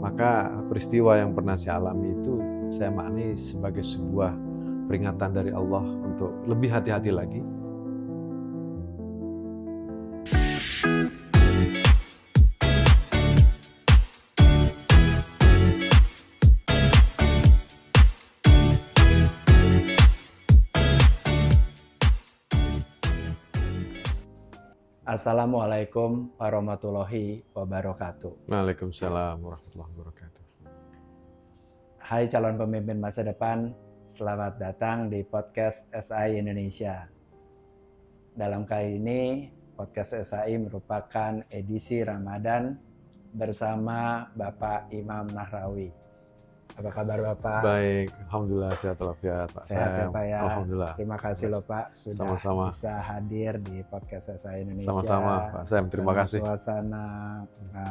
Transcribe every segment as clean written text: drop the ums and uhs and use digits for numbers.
Maka peristiwa yang pernah saya alami itu saya maknai sebagai sebuah peringatan dari Allah untuk lebih hati-hati lagi. Assalamualaikum warahmatullahi wabarakatuh. Waalaikumsalam warahmatullahi wabarakatuh. Hai calon pemimpin masa depan, selamat datang di podcast SAI Indonesia. Dalam kali ini, podcast SAI merupakan edisi Ramadan bersama Bapak Imam Nahrawi. Apa kabar Bapak? Baik, alhamdulillah sehat walafiat Pak. Sehat ya Pak ya. Alhamdulillah. Terima kasih loh Pak sudah Sama-sama. bisa hadir di podcast SAI Indonesia. Sama-sama Pak Sam, terima dalam kasih. Suasana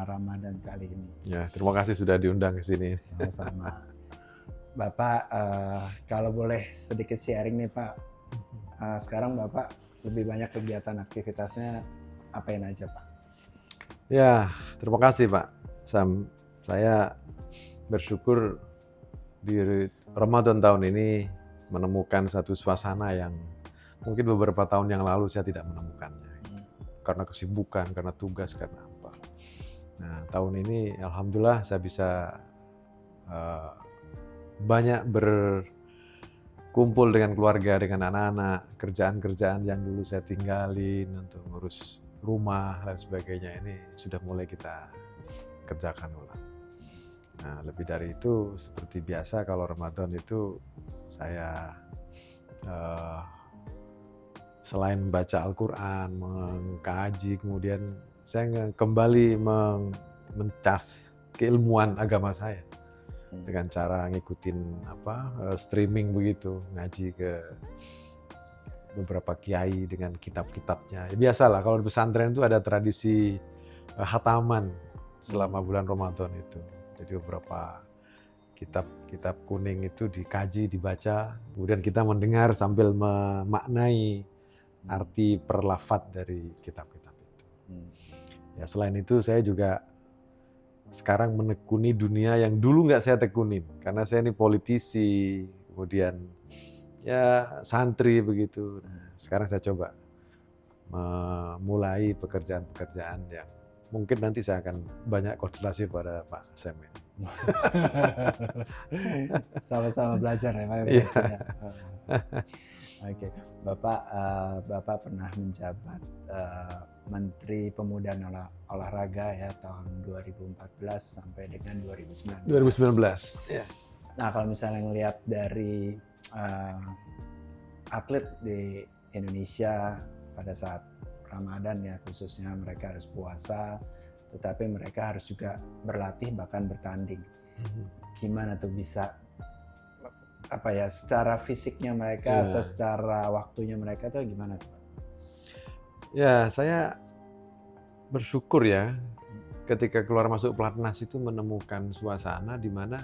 Ramadan kali ini. Ya, terima kasih sudah diundang ke sini. Sama-sama. Bapak, kalau boleh sedikit sharing nih Pak, sekarang Bapak lebih banyak kegiatan aktivitasnya apain aja Pak? Ya, terima kasih Pak Sam. Saya bersyukur di Ramadan tahun ini menemukan satu suasana yang mungkin beberapa tahun yang lalu saya tidak menemukannya. Karena kesibukan, karena tugas, karena apa. Nah, tahun ini alhamdulillah saya bisa banyak berkumpul dengan keluarga, dengan anak-anak, kerjaan-kerjaan yang dulu saya tinggalin untuk ngurus rumah dan sebagainya ini sudah mulai kita kerjakan ulang. Nah, lebih dari itu seperti biasa kalau Ramadan itu saya selain membaca Al-Quran, mengkaji, kemudian saya kembali mencas keilmuan agama saya dengan cara ngikutin streaming begitu, ngaji ke beberapa kiai dengan kitab-kitabnya. Ya, biasalah kalau di pesantren itu ada tradisi khataman selama bulan Ramadan itu. Jadi beberapa kitab kuning itu dikaji, dibaca, kemudian kita mendengar sambil memaknai arti per lafadz dari kitab-kitab itu. Ya, selain itu saya juga sekarang menekuni dunia yang dulu nggak saya tekunin, karena saya ini politisi, kemudian ya santri begitu. Nah, sekarang saya coba memulai pekerjaan-pekerjaan yang mungkin nanti saya akan banyak konsultasi pada Pak Sam ini. Sama-sama belajar ya Pak. Iya. Oke, Bapak pernah menjabat Menteri Pemuda dan Olahraga ya tahun 2014 sampai dengan 2019. 2019. Ya. Nah, kalau misalnya ngelihat dari atlet di Indonesia pada saat Ramadan ya, khususnya mereka harus puasa, tetapi mereka harus juga berlatih bahkan bertanding. Gimana tuh bisa secara fisiknya mereka atau secara waktunya mereka tuh gimana tuh? Ya, saya bersyukur ya ketika keluar masuk pelatnas itu menemukan suasana di mana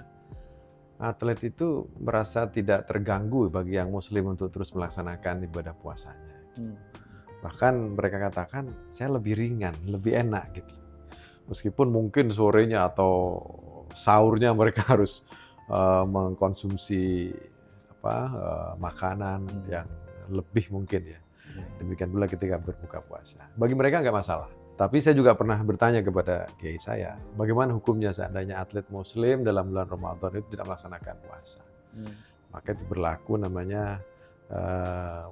atlet itu merasa tidak terganggu bagi yang muslim untuk terus melaksanakan ibadah puasanya. Bahkan mereka katakan saya lebih ringan, lebih enak gitu. Meskipun mungkin sorenya atau sahurnya mereka harus mengkonsumsi makanan yang lebih mungkin ya. Demikian pula ketika berbuka puasa. Bagi mereka nggak masalah. Tapi saya juga pernah bertanya kepada kiai saya, bagaimana hukumnya seandainya atlet muslim dalam bulan Ramadan itu tidak melaksanakan puasa. Maka itu berlaku namanya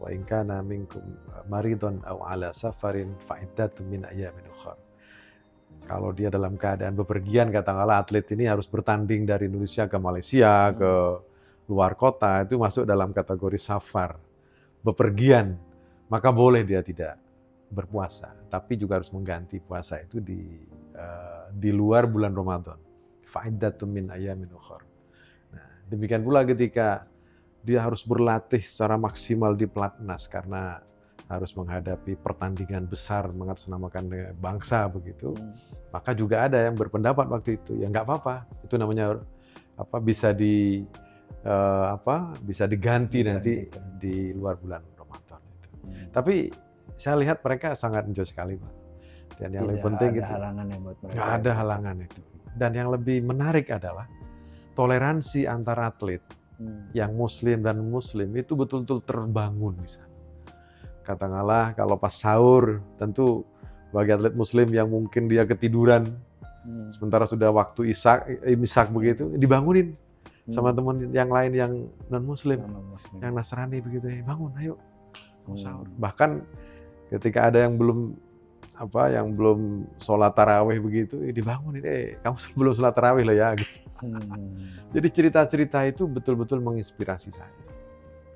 wa in kana minkum maridun aw ala safarin fa iddatun min ayyamin ukhra. Kalau dia dalam keadaan bepergian, katakanlah atlet ini harus bertanding dari Indonesia ke Malaysia, ke luar kota, itu masuk dalam kategori safar, bepergian, maka boleh dia tidak berpuasa, tapi juga harus mengganti puasa itu di luar bulan Ramadan. Fa iddatun min ayyamin ukhra. Nah, demikian pula ketika dia harus berlatih secara maksimal di pelatnas karena harus menghadapi pertandingan besar mengatasnamakan bangsa begitu. Maka juga ada yang berpendapat waktu itu ya nggak apa-apa, itu namanya bisa diganti nanti di luar bulan Ramadan itu. Tapi saya lihat mereka sangat enjoy sekali Pak. Dan yang lebih penting itu halangan ya buat mereka. nggak ada halangan itu. Dan yang lebih menarik adalah toleransi antar atlet yang muslim dan muslim itu betul-betul terbangun di sana. Katakanlah kalau pas sahur, tentu bagi atlet muslim yang mungkin dia ketiduran, sementara sudah waktu imsak begitu, dibangunin sama teman yang lain yang non-muslim, yang Nasrani begitu, bangun, ayo mau sahur. Bahkan ketika ada yang belum sholat tarawih begitu, dibangunin, kamu belum sholat tarawih loh ya. Gitu. Jadi cerita-cerita itu betul-betul menginspirasi saya.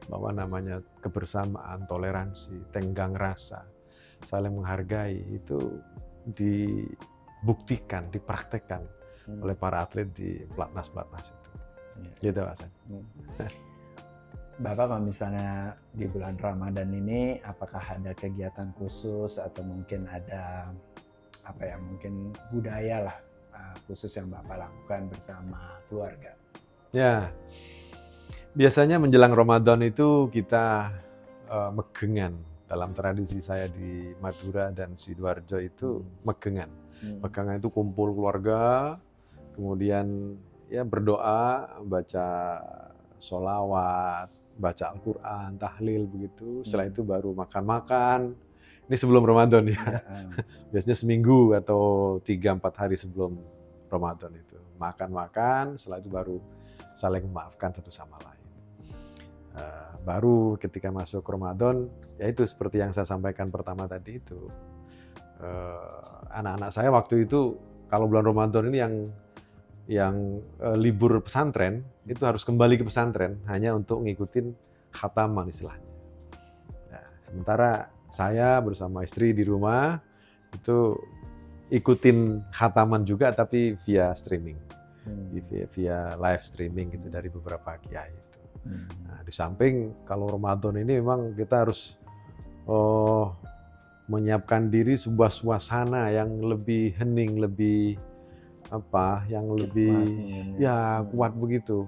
Bahwa namanya kebersamaan, toleransi, tenggang rasa, saling menghargai itu dibuktikan, dipraktekkan oleh para atlet di pelatnas itu. Gitu Pak Hasan. Bapak kalau misalnya di bulan Ramadan ini, apakah ada kegiatan khusus atau mungkin ada mungkin budaya lah khusus yang Bapak lakukan bersama keluarga? Ya. Biasanya menjelang Ramadan itu kita megengan. Dalam tradisi saya di Madura dan Sidoarjo itu megengan. Megengan itu kumpul keluarga, kemudian ya berdoa, baca sholawat, baca Al-Quran, tahlil begitu. Setelah itu baru makan-makan. Ini sebelum Ramadan ya. Biasanya seminggu atau 3-4 hari sebelum Ramadan itu. Makan-makan, setelah itu baru saling memaafkan satu sama lain. Baru ketika masuk Ramadan, ya itu seperti yang saya sampaikan pertama tadi itu. Anak-anak saya waktu itu, kalau bulan Ramadan ini yang libur pesantren, itu harus kembali ke pesantren hanya untuk ngikutin khataman istilahnya. Nah, sementara saya bersama istri di rumah itu ikutin khataman juga tapi via streaming, via live streaming gitu dari beberapa kiai itu. Nah, di samping kalau Ramadan ini memang kita harus menyiapkan diri sebuah suasana yang lebih hening, lebih kuat begitu.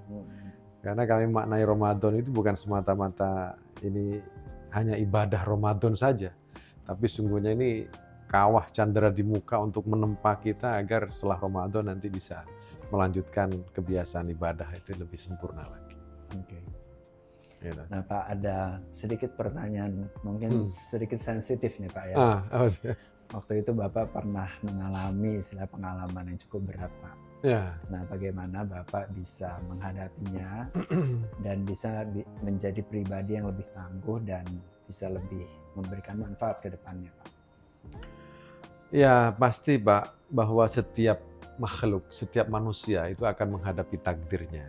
Karena kami maknai Ramadan itu bukan semata-mata ini hanya ibadah Ramadan saja, tapi sungguhnya ini kawah candera di muka untuk menempa kita agar setelah Ramadan nanti bisa melanjutkan kebiasaan ibadah itu lebih sempurna lagi. Oke. Gitu. Nah Pak, ada sedikit pertanyaan, mungkin sedikit sensitif nih Pak ya. Waktu itu Bapak pernah mengalami pengalaman yang cukup berat Pak. Ya. Nah bagaimana Bapak bisa menghadapinya dan bisa menjadi pribadi yang lebih tangguh dan bisa lebih memberikan manfaat ke depannya Pak? Ya pasti Pak, bahwa setiap makhluk, setiap manusia itu akan menghadapi takdirnya.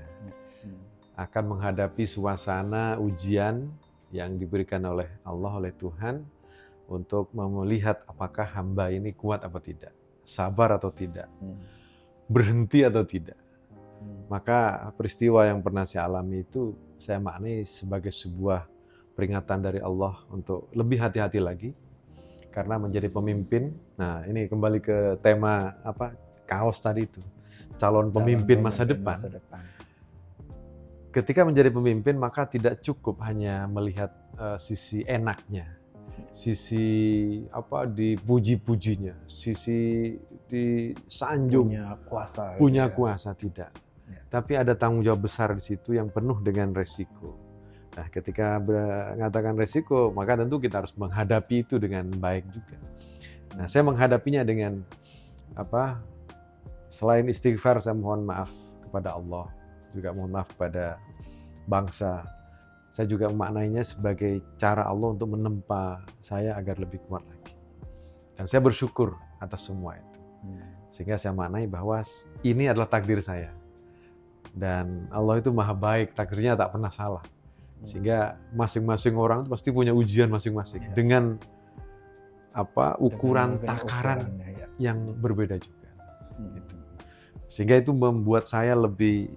Akan menghadapi suasana ujian yang diberikan oleh Allah, oleh Tuhan, untuk melihat apakah hamba ini kuat atau tidak, sabar atau tidak, berhenti atau tidak. Maka peristiwa yang pernah saya alami itu saya maknai sebagai sebuah peringatan dari Allah untuk lebih hati-hati lagi, karena menjadi pemimpin. Nah ini kembali ke tema kaos tadi itu, calon pemimpin masa depan. Ketika menjadi pemimpin maka tidak cukup hanya melihat sisi enaknya, sisi dipuji-pujinya, sisi disanjung, punya kuasa tidak. Ya. Tapi ada tanggung jawab besar di situ yang penuh dengan resiko. Nah, ketika mengatakan resiko, maka tentu kita harus menghadapi itu dengan baik juga. Nah, saya menghadapinya dengan selain istighfar, saya mohon maaf kepada Allah, juga mohon maaf kepada bangsa. Saya juga memaknainya sebagai cara Allah untuk menempa saya agar lebih kuat lagi. Dan saya bersyukur atas semua itu. Sehingga saya maknai bahwa ini adalah takdir saya. Dan Allah itu maha baik, takdirnya tak pernah salah. Sehingga masing-masing orang itu pasti punya ujian masing-masing. Ya. Dengan ukuran takaran yang berbeda juga. Gitu. Sehingga itu membuat saya lebih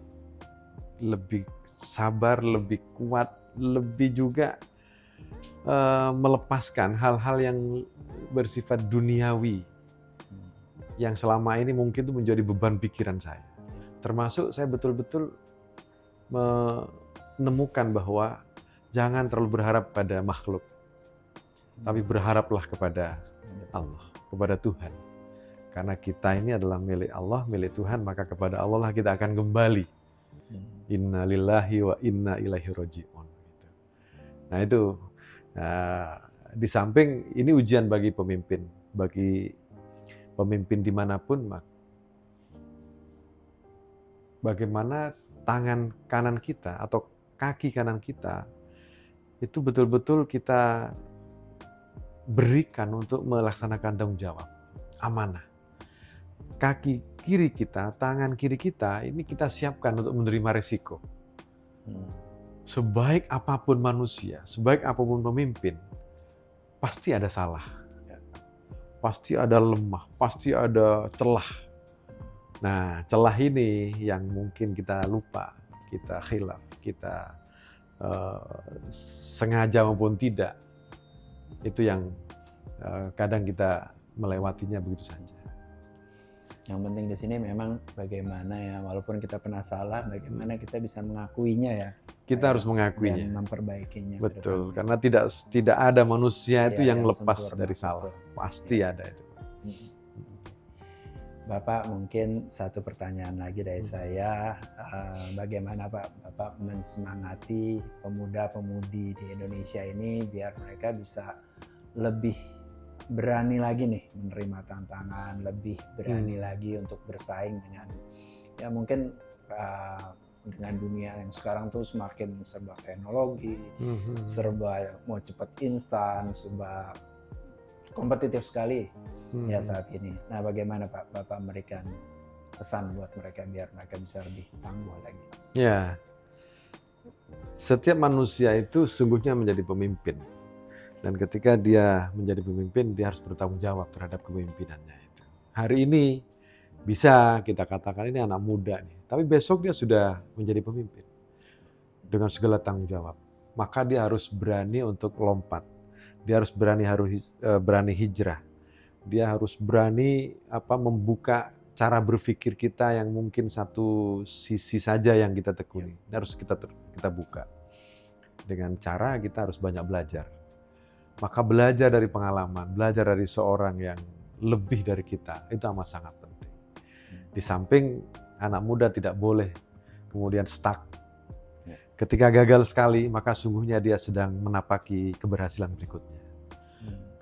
sabar, lebih kuat, lebih juga melepaskan hal-hal yang bersifat duniawi yang selama ini mungkin itu menjadi beban pikiran saya. Termasuk saya betul-betul menemukan bahwa jangan terlalu berharap pada makhluk, tapi berharaplah kepada Allah, kepada Tuhan. Karena kita ini adalah milik Allah, milik Tuhan, maka kepada Allah lah kita akan kembali. Inna lillahi wa inna ilaihi roji'un. Nah itu, di samping ini ujian bagi pemimpin dimanapun, bagaimana tangan kanan kita atau kaki kanan kita itu betul-betul kita berikan untuk melaksanakan tanggung jawab, amanah. Kaki kiri kita, tangan kiri kita, ini kita siapkan untuk menerima resiko. Sebaik apapun manusia, sebaik apapun pemimpin, pasti ada salah. Pasti ada lemah, pasti ada celah. Nah, celah ini yang mungkin kita lupa, kita khilaf, kita sengaja maupun tidak. Itu yang kadang kita melewatinya begitu saja. Yang penting di sini memang bagaimana ya, walaupun kita pernah salah, bagaimana kita bisa mengakuinya ya. Kita harus mengakuinya. Dan memperbaikinya. Betul, karena tidak ada manusia itu yang lepas sempurna, dari salah. betul. Pasti ada itu. Bapak, mungkin satu pertanyaan lagi dari saya. Bagaimana Bapak mensemangati pemuda-pemudi di Indonesia ini biar mereka bisa lebih berani lagi nih menerima tantangan, lebih berani lagi untuk bersaing dengan ya mungkin dengan dunia yang sekarang tuh semakin serba teknologi, serba mau cepat instan, serba kompetitif sekali ya saat ini. Nah, bagaimana Bapak memberikan pesan buat mereka biar mereka bisa lebih tangguh lagi? Ya, setiap manusia itu sungguhnya menjadi pemimpin. Dan ketika dia menjadi pemimpin, dia harus bertanggung jawab terhadap kepemimpinannya itu. Hari ini bisa kita katakan ini anak muda nih, tapi besok dia sudah menjadi pemimpin dengan segala tanggung jawab. Maka dia harus berani untuk lompat. Dia harus berani hijrah. Dia harus berani membuka cara berpikir kita yang mungkin satu sisi saja yang kita tekuni. Ini harus kita buka. Dengan cara kita harus banyak belajar. Maka belajar dari pengalaman, belajar dari seorang yang lebih dari kita, itu amat sangat penting. Di samping anak muda tidak boleh kemudian stuck. Ketika gagal sekali, maka sungguhnya dia sedang menapaki keberhasilan berikutnya.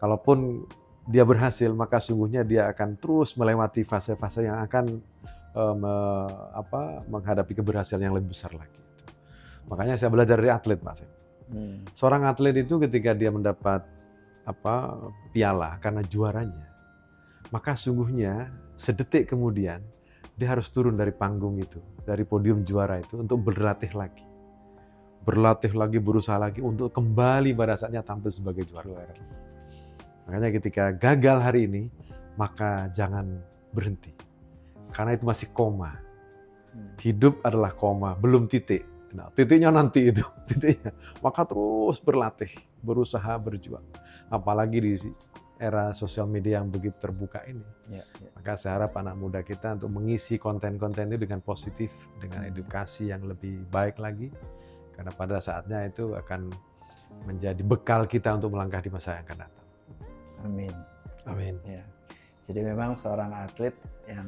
Kalaupun dia berhasil, maka sungguhnya dia akan terus melewati fase-fase yang akan menghadapi keberhasilan yang lebih besar lagi. Makanya saya belajar dari atlet, Pak Sam. Seorang atlet itu ketika dia mendapat piala karena juaranya, maka sungguhnya sedetik kemudian dia harus turun dari panggung itu, dari podium juara itu untuk berlatih lagi, berusaha lagi untuk kembali pada saatnya tampil sebagai juara. Makanya ketika gagal hari ini, maka jangan berhenti, karena itu masih koma. Hidup adalah koma, belum titik. Nah, titiknya nanti itu, titiknya. Maka terus berlatih, berusaha, berjuang. Apalagi di era sosial media yang begitu terbuka ini. Maka saya harap anak muda kita untuk mengisi konten-konten itu dengan positif, dengan edukasi yang lebih baik lagi. Karena pada saatnya itu akan menjadi bekal kita untuk melangkah di masa yang akan datang. Amin. Amin. Ya. Jadi memang seorang atlet yang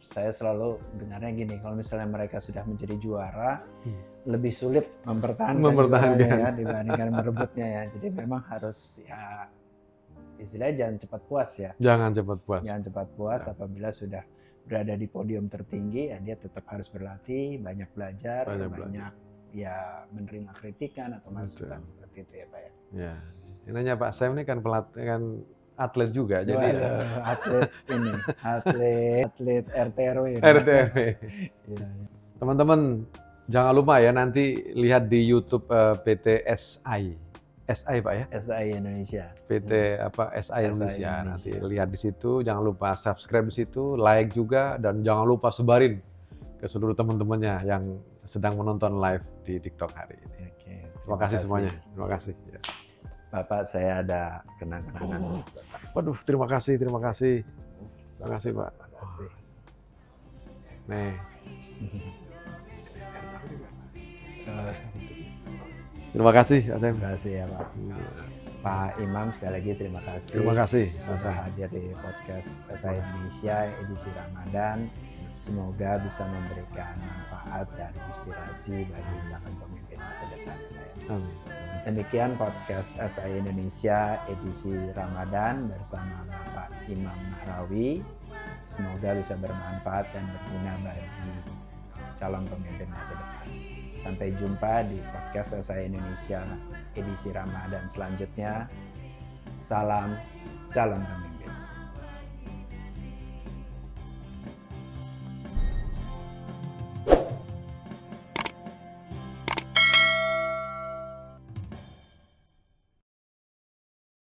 saya selalu dengarnya gini, kalau misalnya mereka sudah menjadi juara, lebih sulit mempertahankan juaranya ya, dibandingkan merebutnya ya. Jadi memang harus ya istilahnya jangan cepat puas ya. Jangan cepat puas. Jangan cepat puas apabila sudah berada di podium tertinggi, ya dia tetap harus berlatih, banyak belajar, banyak ya menerima kritikan atau masukan seperti itu ya Pak ya. Ya, intinya Pak Sam ini kan pelatih kan atlet juga, jadi atlet RTRW. RTRW. Teman-teman jangan lupa ya nanti lihat di YouTube PT SI Pak ya. SI Indonesia. PT SI Indonesia. Nanti lihat di situ, jangan lupa subscribe di situ, like juga, dan jangan lupa sebarin ke seluruh teman-temannya yang sedang menonton live di TikTok hari ini. Terima kasih semuanya. Terima kasih. Ya. Bapak, saya ada kenang-kenangan. Waduh, terima kasih Pak. Terima kasih. Nih. Terima kasih, Pak Sam. Terima kasih ya Pak. Pak Imam, sekali lagi terima kasih. Terima kasih. Sudah hadir di podcast SI Indonesia edisi Ramadan. Semoga bisa memberikan manfaat dan inspirasi bagi calon pemimpin masa depan. Amin. Demikian podcast SI Indonesia edisi Ramadan bersama Bapak Imam Nahrawi. Semoga bisa bermanfaat dan berguna bagi calon pemimpin masa depan. Sampai jumpa di podcast SI Indonesia edisi Ramadan selanjutnya. Salam calon pemimpin.